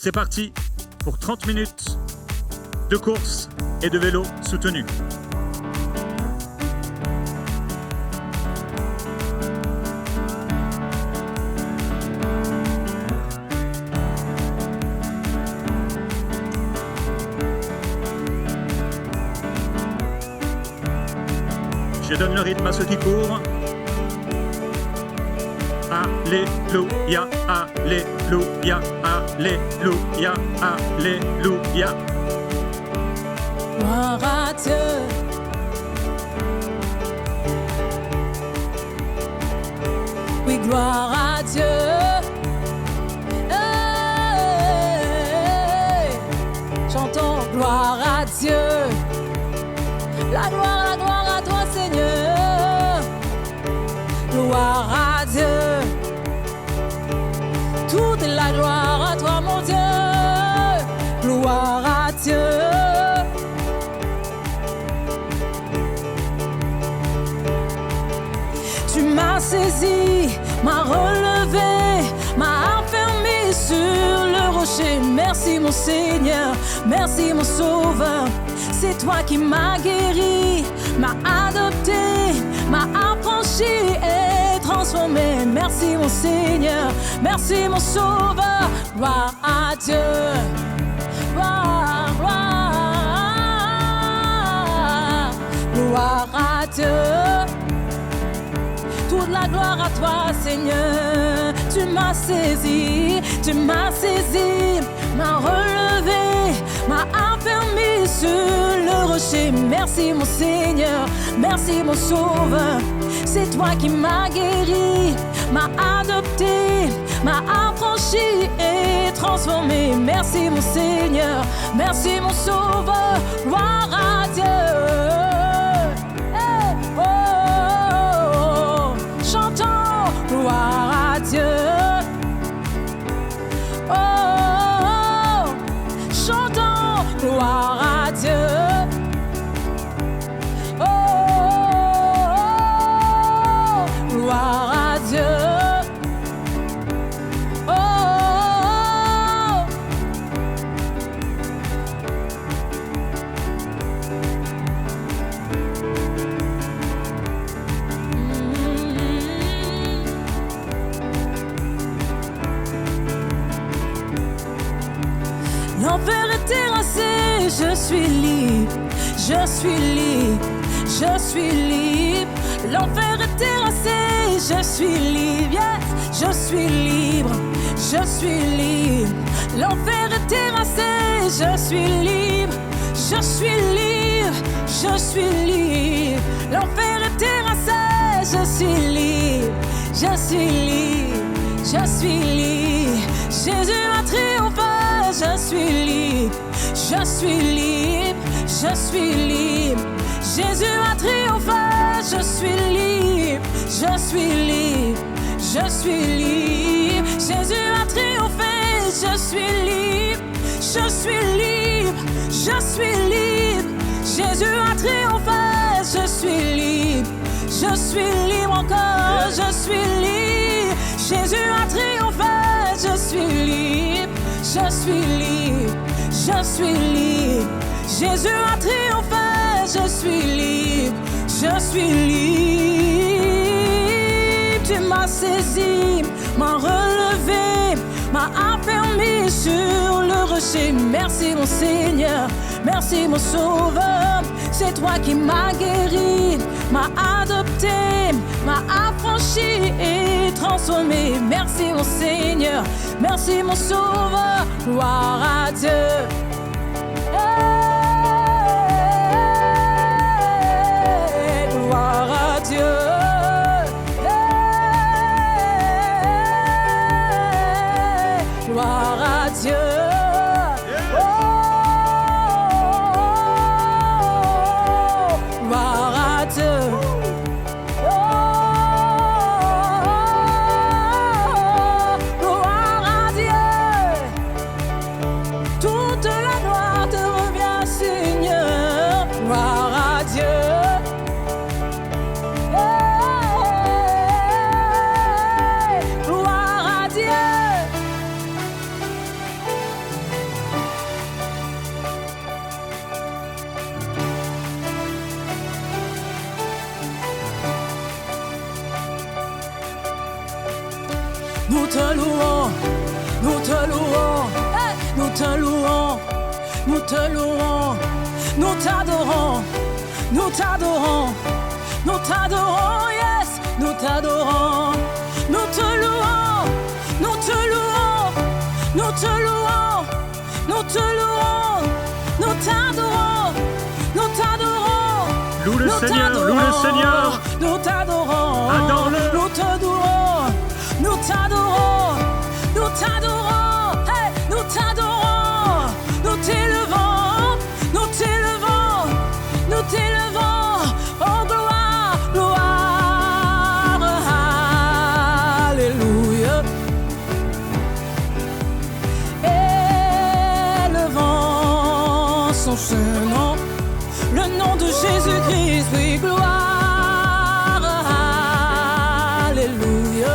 C'est parti pour 30 minutes de course et de vélo soutenu. Je donne le rythme à ceux qui courent. Alléluia, alléluia, alléluia, alléluia. Gloire à Dieu. Oui, gloire à Dieu. Hey, chantons gloire à Dieu. La gloire à toi, Seigneur. Gloire à Dieu. Toute la gloire à toi, mon Dieu. Gloire à Dieu. Tu m'as saisi, m'as relevé, m'as enfermé sur le rocher. Merci mon Seigneur, merci mon Sauveur. C'est toi qui m'as guéri, m'as adopté, m'as affranchi et transformé. Merci mon Seigneur, merci mon Sauveur. Gloire à Dieu, gloire, gloire, gloire à Dieu. Toute la gloire à toi, Seigneur. Tu m'as saisi, m'as relevé, m'as enfermé sur le rocher. Merci mon Seigneur, merci mon Sauveur. C'est toi qui m'as guéri, m'as adopté, m'as affranchi et transformé. Merci mon Seigneur, merci mon Sauveur. Gloire à Dieu. Gloire à Dieu. Oh, chantons gloire à Dieu. Oh, gloire à Dieu. Oh, l'enfer est terrassé, je suis libre, je suis libre, je suis libre. L'enfer est terrassé, je suis libre, yes, je suis libre, je suis libre. L'enfer est terrassé, je suis libre, je suis libre, je suis libre. L'enfer est terrassé, je suis libre, je suis libre, je suis libre. Jésus a triomphé. Je suis libre, je suis libre, je suis libre. Jésus a triomphé, je suis libre, je suis libre, je suis libre. Jésus a triomphé, je suis libre, je suis libre, je suis libre. Jésus a triomphé, je suis libre, je suis libre encore, je suis libre. Jésus a triomphé, je suis libre. Je suis libre, je suis libre. Jésus a triomphé, je suis libre, je suis libre. Tu m'as saisi, m'as relevé, m'as enfermé sur le rocher. Merci mon Seigneur, merci mon Sauveur. C'est toi qui m'as guéri, m'as adopté, m'as affranchi et transformé. Merci mon Seigneur, merci mon Sauveur. Gloire à Dieu. Hey, gloire à Dieu. Hey, gloire à Dieu. Toute nous te louons, nous te louons, hey, nous te louons, nous te louons, nous t'adorons, nous t'adorons, nous t'adorons, yes, nous t'adorons, nous te louons, nous te louons, nous te louons, nous te louons, nous t'adorons, nous t'adorons. Loue le Seigneur, loue le Seigneur. Nous t'adorons, Adore-le. nous t'adorons, nous t'adorons, nous t'adorons, hey, nous t'adorons, nous t'élevons, nous t'élevons, nous t'élevons, oh gloire, gloire, alléluia. Élevons son nom, le nom de Jésus-Christ, oui, gloire, alléluia.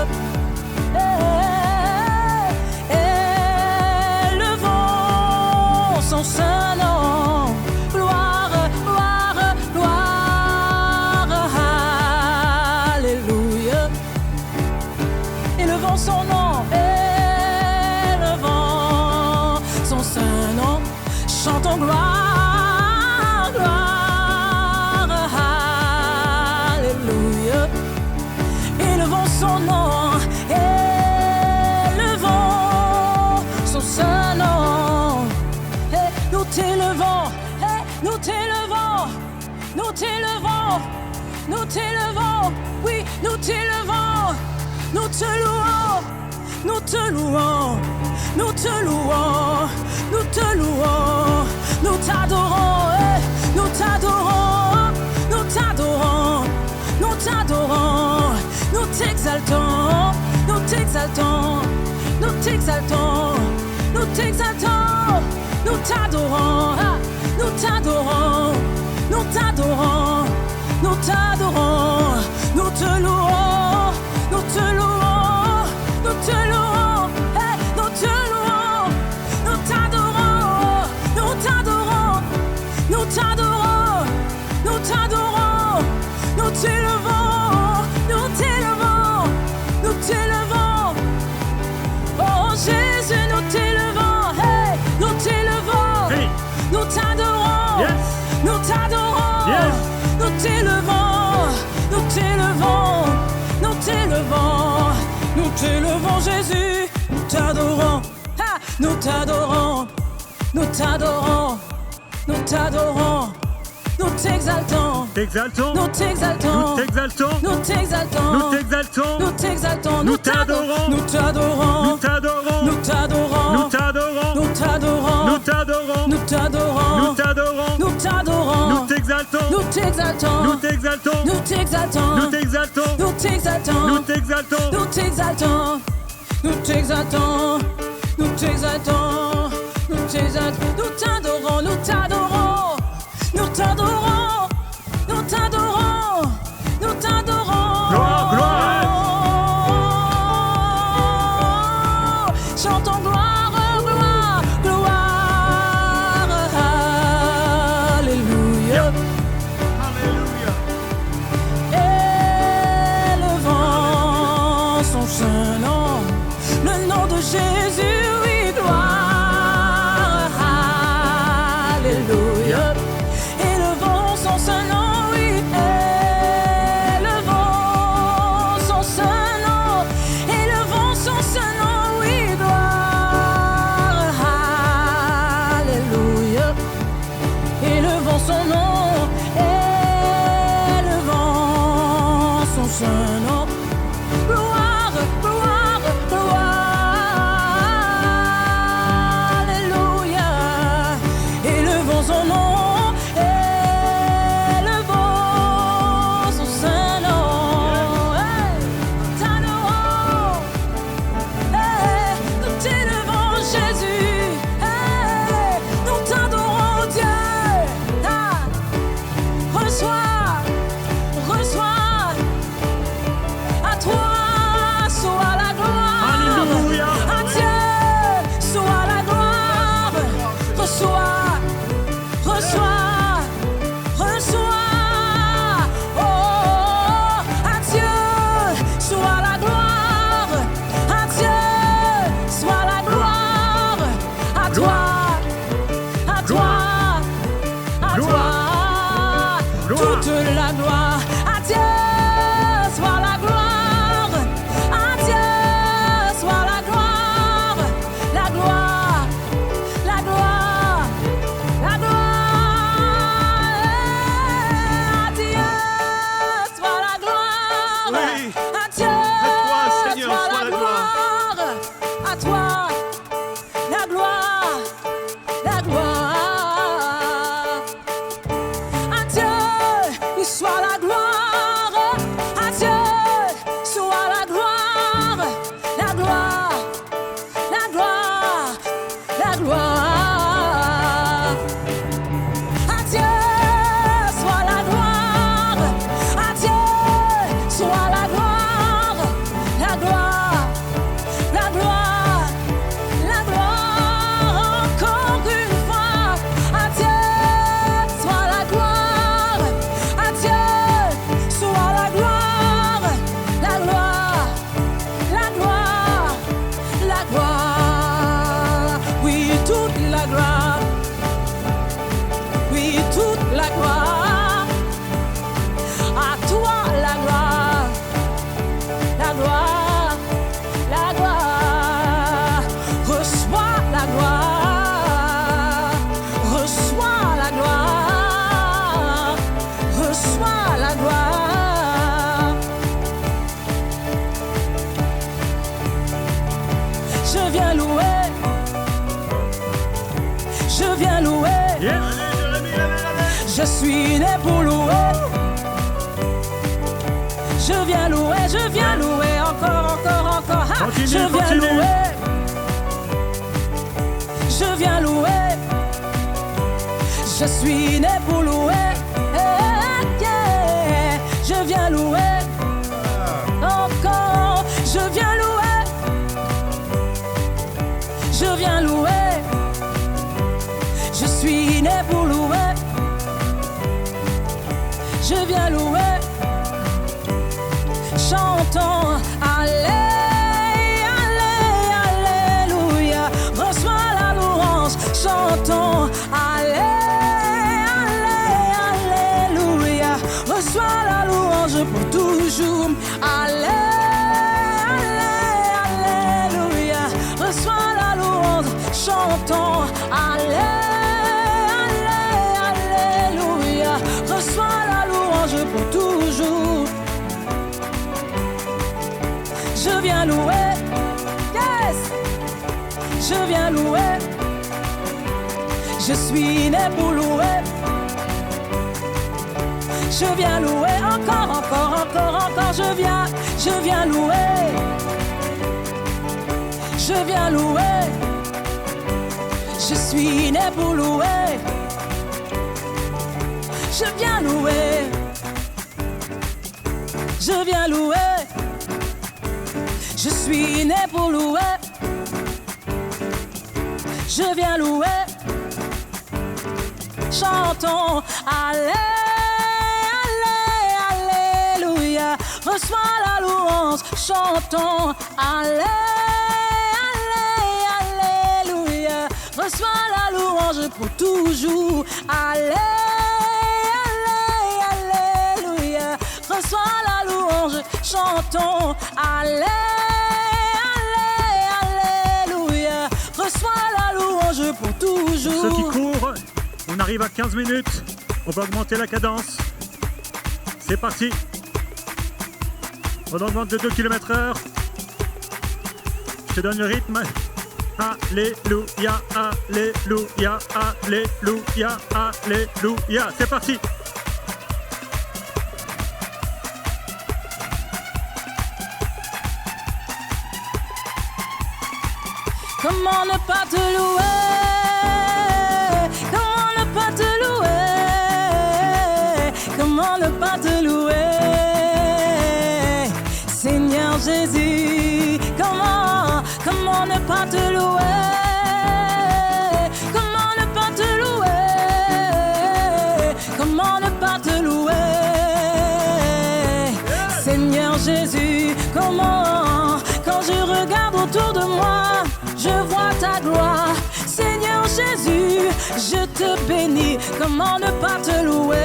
Élevons son saint nom, gloire, gloire, gloire, alléluia. Élevons son nom, élevons son saint nom, chantons gloire, gloire, alléluia. Élevons son nom, élevons son saint nom. Hey, nous t'élevons, hey, nous t'élevons, nous t'élevons, nous t'élevons, oui, nous t'élevons, nous te louons, nous te louons, nous te louons, nous te louons, nous t'adorons, hey, nous t'adorons, nous t'adorons, nous t'adorons, nous t'exaltons, nous t'exaltons, nous t'exaltons, nous t'exaltons, nous t'adorons, ah, nous t'adorons, nous t'adorons, nous t'adorons, nous te louons, nous te louons, nous te louons, hey, nous te louons, nous t'adorons, nous t'adorons, nous t'adorons, nous t'adorons, nous t'élevons, nous t'élevons, nous t'élevons, oh Jésus, nous t'élevons, hey, nous t'élevons, Hey. nous t'adorons, Yes. nous t'adorons, Yes. nous t'élevons, nous t'élevons, nous t'élevons, nous t'élevons Jésus, nous t'adorons, ah, nous t'adorons, nous t'adorons, nous t'adorons, nous t'exaltons, T'exaltons, nous t'exaltons, nous t'exaltons, nous t'exaltons, nous t'exaltons, nous t'exaltons, nous t'adorons, nous t'adorons, nous t'adorons, nous t'adorons, nous t'adorons, nous t'adorons, nous t'adorons, nous t'adorons, nous t'adorons, nous t'adorons, nous t'exaltons, nous t'exaltons, nous t'exaltons, nous t'exaltons, nous t'exaltons, nous t'exaltons, nous t'exaltons, nous t'exaltons, nous t'exaltons, nous t'exaltons, nous t'exaltons, nous t'adorons, nous t'adorons, nous t'adorons, nous t'adorons, nous t'adorons. Gloire, gloire. Chantons gloire, gloire, gloire, alléluia. Alléluia. Élevons son saint nom, le nom de Jésus, oui, gloire, alléluia. Élevons à toi, toute la gloire. À Dieu soit la gloire, à Dieu soit la gloire, la gloire, la gloire, la gloire. À Dieu soit la gloire, Oui. à Dieu À toi, Seigneur, soit soit la la gloire, à toi la gloire, la gloire. À Dieu soit la gloire, à Dieu soit la gloire, la gloire, la gloire, la gloire. À Dieu soit la gloire, à Dieu soit la gloire, la gloire, la gloire, la gloire. Encore une fois, à Dieu soit la gloire, à Dieu soit la gloire, la gloire, la gloire, la gloire. Oui, toute la gloire, oui, toute la gloire. À toi la gloire, la gloire, la gloire. Reçois la gloire, reçois la gloire, reçois la gloire. Je viens louer, je viens louer. Yes. Je suis né pour louer. Je viens louer, encore, encore, encore. Ah, Continue, je viens continue. louer. Je viens louer. Je suis né pour louer. Yeah. Je viens louer. Encore, je viens louer. Je viens louer. Je suis né pour louer. Je viens louer. Chantons, allez, allez, alléluia. Reçois la louange. Chantons, allez, allez, alléluia. Reçois la louange pour toujours. Allez, allez, alléluia. Reçois la louange. Chantons, allez, allez, alléluia. Reçois la louange pour toujours. Je viens louer, yes. Je viens louer. Je suis né pour louer. Je viens louer, encore, encore, encore, encore. Je viens louer. Je viens louer. Je suis né pour louer. Je viens louer. Je viens louer. Je suis né pour louer. Je viens louer. Chantons, allez, allez, alléluia. Reçois la louange. Chantons, allez, allez, alléluia. Reçois la louange pour toujours. Allez, allez, alléluia. Reçois la louange. Chantons, allez. Reçois la louange pour toujours. Ceux qui courent, on arrive à 15 minutes. On va augmenter la cadence. C'est parti. On augmente de 2 km/h. Je te donne le rythme. Alléluia, alléluia, alléluia, alléluia. C'est parti. Comment ne pas te louer? Comment ne pas te louer? Comment ne pas te louer? Seigneur Jésus, comment ne pas te louer? Comment ne pas te louer? Comment ne pas te louer? Seigneur Jésus, comment, quand je regarde autour de moi, je vois ta gloire. Seigneur Jésus, je te bénis, comment ne pas te louer?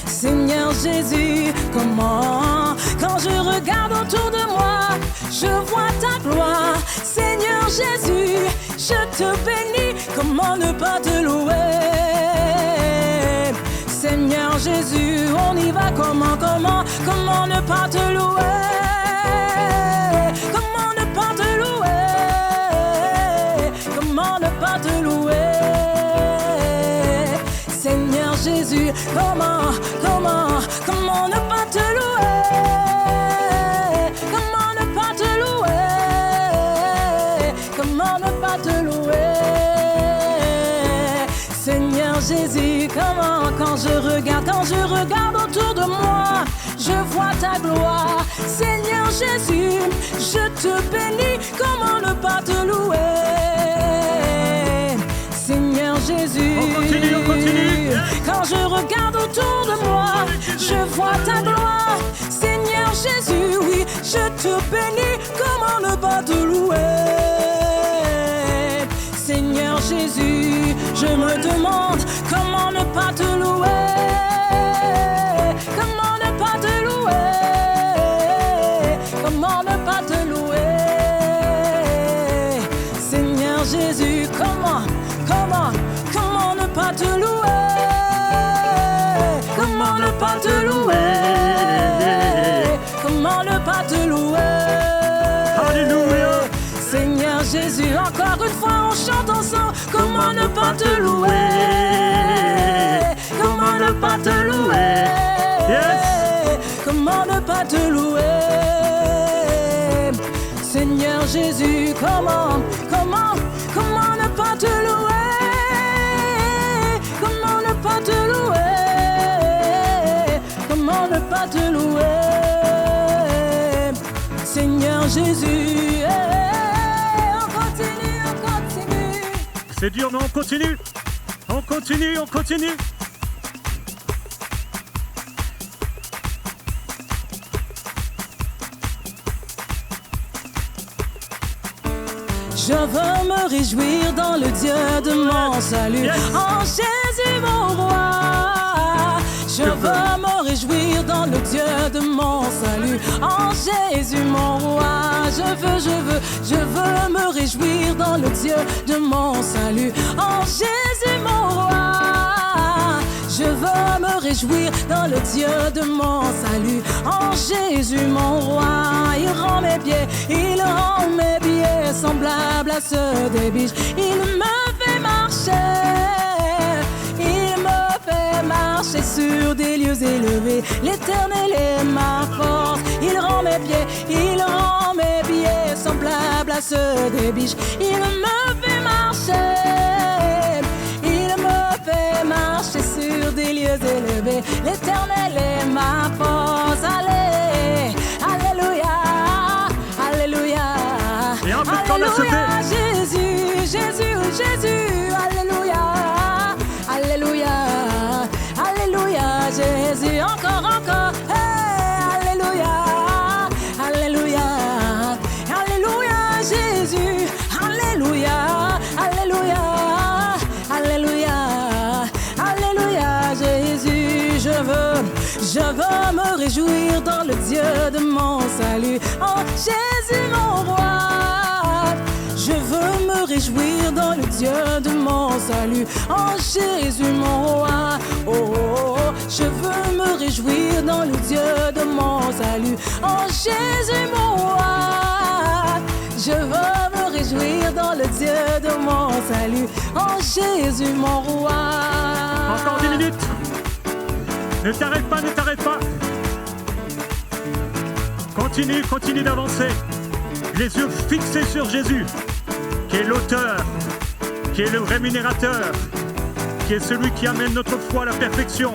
Seigneur Jésus, comment, quand je regarde autour de moi, je vois ta gloire. Seigneur Jésus, je te bénis, comment ne pas te louer? Seigneur Jésus, on y va, comment ne pas te louer? Comment ne pas te louer? Comment ne pas te louer? Seigneur Jésus, comment ne pas te louer? Comment ne pas te louer? Comment ne pas te louer? Seigneur Jésus, comment, quand je regarde autour de moi, je vois ta gloire. Seigneur Jésus, je te bénis, comment ne pas te louer? Seigneur Jésus, on continue. Quand je regarde autour de moi, je vois ta gloire. Seigneur Jésus, oui, je te bénis, comment ne pas te louer? Seigneur Jésus, je me demande comment ne pas te louer? Comment ne pas te louer? Comment ne pas te louer? Seigneur Jésus, comment ne pas te louer? Comment ne pas te louer? Comment ne pas te louer? Alléluia. Seigneur Jésus, encore une fois on chante ensemble. Comment ne pas te louer? Comment ne pas te louer? Yes. Comment ne pas te louer? Seigneur Jésus, comment ne pas te louer? Comment ne pas te louer? Comment ne pas te louer? Seigneur Jésus, on continue. C'est dur, mais on continue. On continue. Je veux me réjouir dans le Dieu de mon salut, en Jésus mon roi. Je veux me réjouir dans le Dieu de mon salut, en Jésus mon roi. Je veux me réjouir dans le Dieu de mon salut, en Jésus mon roi. Je veux me réjouir dans le Dieu de mon salut, en Jésus mon roi. Il rend mes pieds semblables à ceux des biches. Il me fait marcher sur des lieux élevés. L'Éternel est ma force. Il rend mes pieds semblables à ceux des biches. Il me fait marcher sur des lieux élevés. L'Éternel est ma force. Allez, alléluia, alléluia. Et un peu de temps à sauter. Jésus, alléluia, alléluia, alléluia, Jésus, encore, hey, alléluia, alléluia, alléluia, Jésus, alléluia, alléluia, alléluia, alléluia, Jésus, je veux me réjouir dans le Dieu de mon salut, en Jésus mon roi. Je veux me réjouir dans le Dieu de mon salut, en Jésus mon roi. Oh, oh, oh. Je veux me réjouir dans le Dieu de mon salut, en Jésus mon roi. Je veux me réjouir dans le Dieu de mon salut, en Jésus mon roi. Encore 10 minutes. Ne t'arrête pas. Continue d'avancer. Les yeux fixés sur Jésus, qui est l'auteur, qui est le rémunérateur, qui est celui qui amène notre foi à la perfection.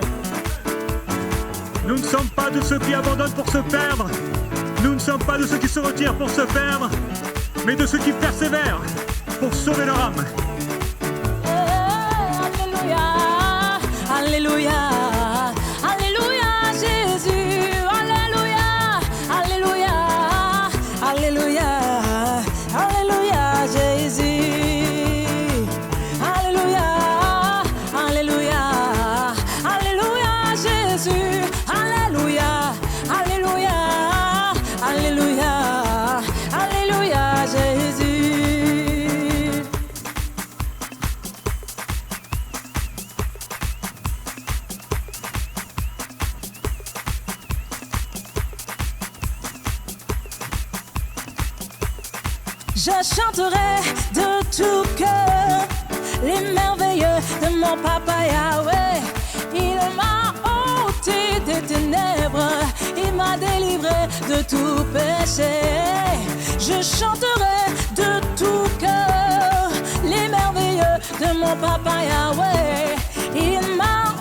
Nous ne sommes pas de ceux qui abandonnent pour se perdre. Nous ne sommes pas de ceux qui se retirent pour se perdre, mais de ceux qui persévèrent pour sauver leur âme. Alléluia, alléluia, alléluia, Jésus, alléluia, alléluia, alléluia, alléluia, Jésus. Je chanterai de tout cœur les merveilleux de mon papa Yahweh. Il m'a ôté des ténèbres, il m'a délivré de tout péché. Je chanterai de tout cœur les merveilleux de mon papa Yahweh. Il m'a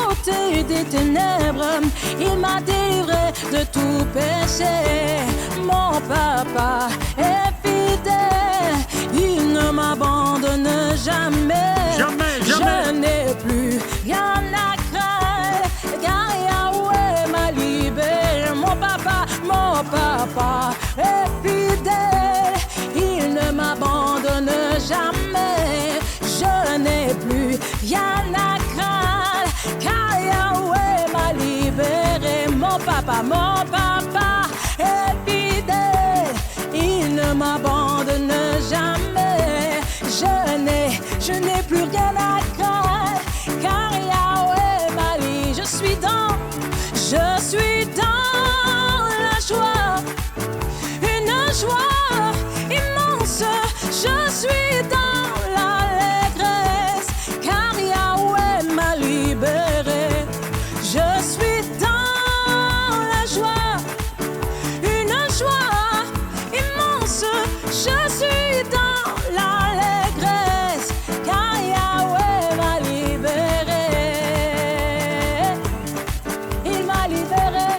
ôté des ténèbres, il m'a délivré de tout péché. Mon papa est fidèle, il ne m'abandonne jamais. Jamais, jamais. Je n'ai plus rien à craindre, car Yahweh m'a libéré. Mon papa est fidèle, il ne m'abandonne jamais. Je n'ai plus rien à craindre, car Yahweh m'a libéré. Mon papa est fidèle, il ne m'abandonne jamais. Je n'ai plus rien à craindre, car Yahweh m'a libéré. Je suis dans la joie, une joie immense. Je suis dans l'allégresse, car Yahweh m'a libéré. Je suis dans la joie, une joie immense. Je suis dans l'allégresse, car Yahweh m'a libéré. Il m'a libéré,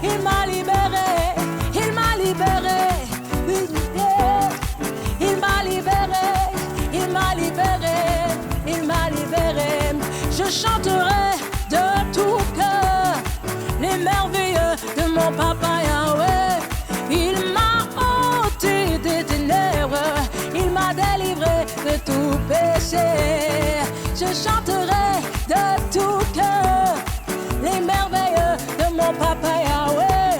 il m'a libéré, il m'a libéré. Il m'a libéré, il m'a libéré, il m'a libéré. Je chanterai de tout cœur les merveilleux de mon papa Yahweh. Il m'a ôté des ténèbres, il m'a délivré de tout péché. Je chanterai de tout cœur les merveilleux de mon papa Yahweh.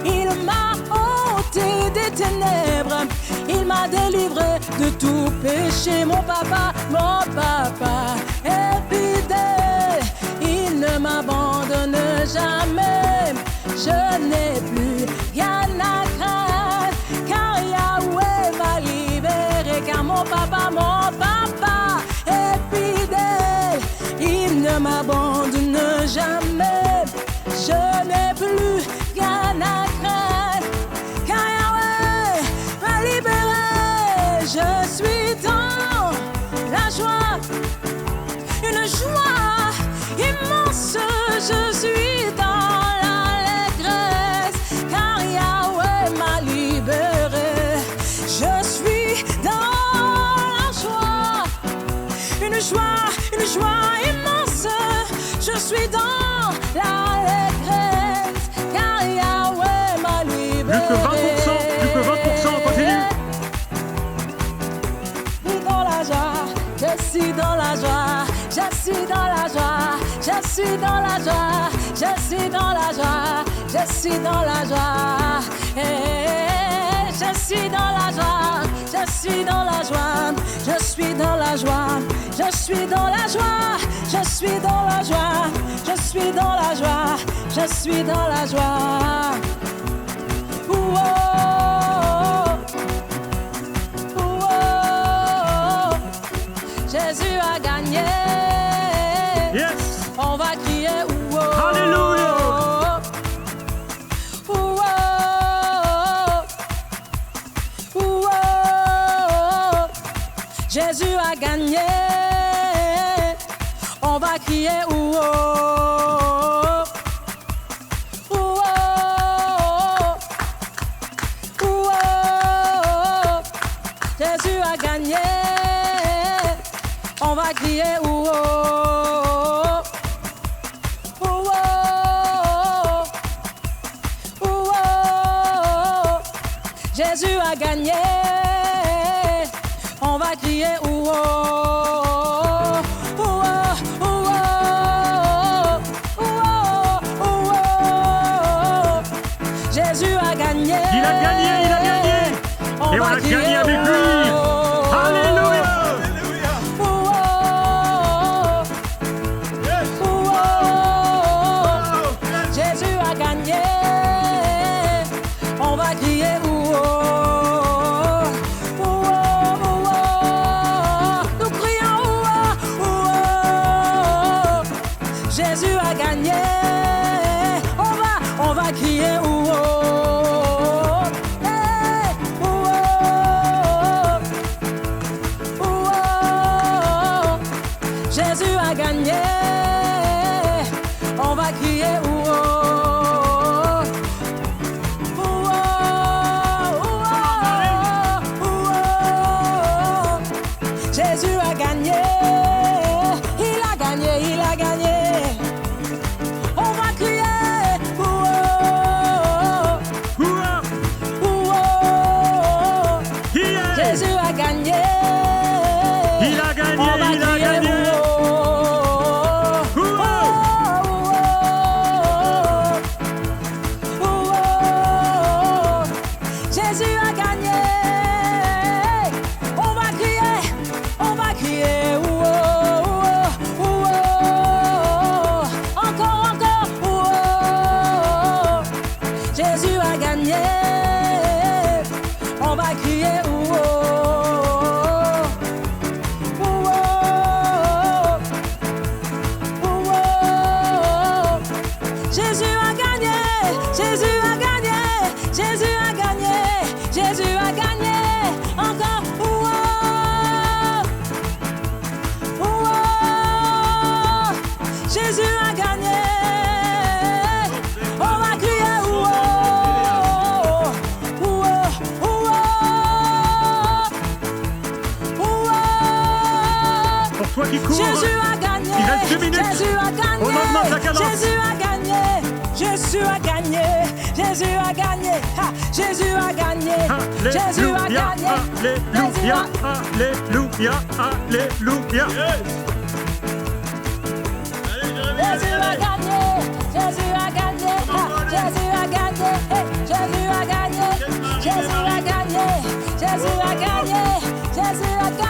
Il m'a ôté des ténèbres, il m'a délivré de tout péché. Mon papa est fidèle, il ne m'abandonne jamais. Je n'ai plus rien à craindre, car Yahweh m'a libéré. Car mon papa est fidèle, il ne m'abandonne jamais. Je n'ai plus rien à craindre, car Yahweh m'a libéré. Je suis dans la joie, une joie immense. Je suis dans l'allégresse, car Yahweh m'a libéré. Je suis dans la joie, une joie immense. Je suis dans l'allégresse, car Yahweh m'a libéré. Plus que 20%, on continue. Je suis dans la joie, je suis dans la joie, je suis dans la joie, je suis dans la joie, je suis dans la joie, je suis dans la joie, je suis dans la joie, je suis dans la joie, je suis dans la joie, je suis dans la joie, je suis dans la joie, je suis dans la joie. Jésus a gagné. Yes. On va crier ouh. Alléluia. Ouh. Ouh. Jésus a gagné. On va crier ouh. Ouh. Ouh. Jésus a gagné. On va crier ouh oh, ouh oh, ouh oh. Jésus a gagné. On va crier ouh oh, ouh oh, ouh oh, ouh oh. Jésus a gagné. Il a gagné, il a gagné. Et on a gagné avec lui. Alléluia. On va crier ouh oh, ouh Jésus a gagné. On va crier ouh oh, hey, ouh oh, ouh oh. Jésus a gagné. On va crier ouh oh, ouh oh, ouh oh. Jésus a gagné. Il a gagné, il a gagné. On va crier. Jésus a gagné. Il a gagné, il a gagné. Jésus a gagné. On va crier, on va crier. Encore, encore. Jésus a gagné. On va crier. Jésus a gagné, Jésus a gagné, Jésus a gagné, Jésus a gagné, encore, Jésus a gagné, on va crier, Pour toi qui cours, Jésus a gagné, il reste 2 minutes. Jésus a gagné, On augmente la cadence. Jésus a gagné, Jésus a gagné, Jésus a gagné, ha, Jésus a gagné, Jésus a gagné, Alléluia, alléluia, alléluia. Jésus a gagné, Jésus a gagné, ha, Jésus a gagné, hey, Jésus a gagné, Jésus a gagné, Jésus a gagné, Jésus a gagné.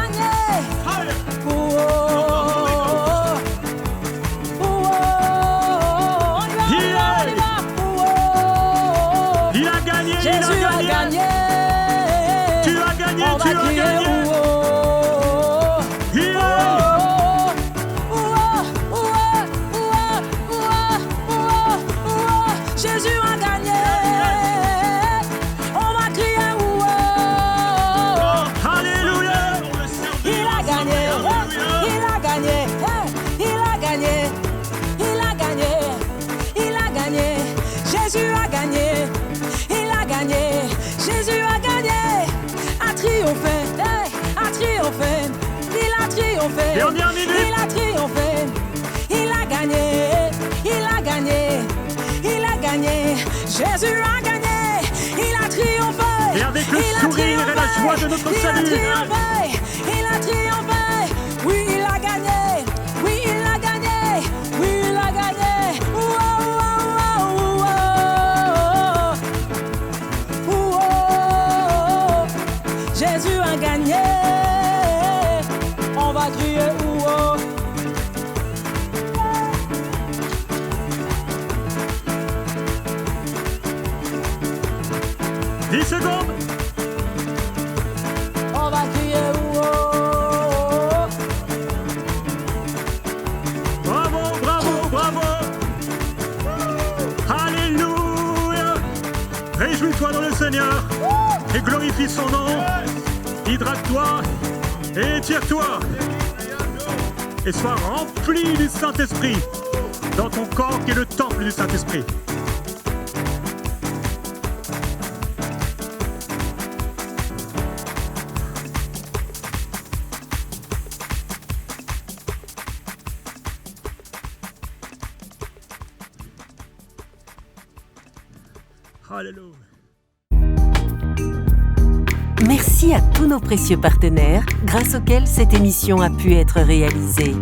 Il a gagné, Jésus il a gagné. Tu as gagné, tu as gagné. Jésus a gagné. On va crier Alléluia. Il a gagné. Il a gagné. Il a gagné. Il a gagné. Il a gagné. Jésus a gagné. Il a gagné. Jésus a gagné. A triomphé. A triomphé. Il a triomphé. Dernière minute. Il a triomphé. Il a gagné. Il a gagné. Il a gagné. Jésus a gagné. Il a triomphé. Et avec le sourire et la joie de notre salut. Il a triomphé. Il a triomphé. Oui, il a gagné. Oui, il a gagné. Oui, il a gagné. Jésus a gagné. On va crier ouh. 10 secondes. On va crier ouh. Bravo, bravo, bravo. Alléluia. Réjouis-toi dans le Seigneur et glorifie son nom. Hydrate-toi et étire-toi. Et sois rempli du Saint-Esprit dans ton corps qui est le temple du Saint-Esprit. Alléluia. Merci à tous nos précieux partenaires grâce auxquels cette émission a pu être réalisée.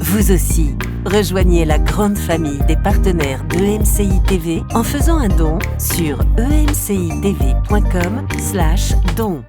Vous aussi, rejoignez la grande famille des partenaires d'EMCI TV en faisant un don sur emcitv.com/don.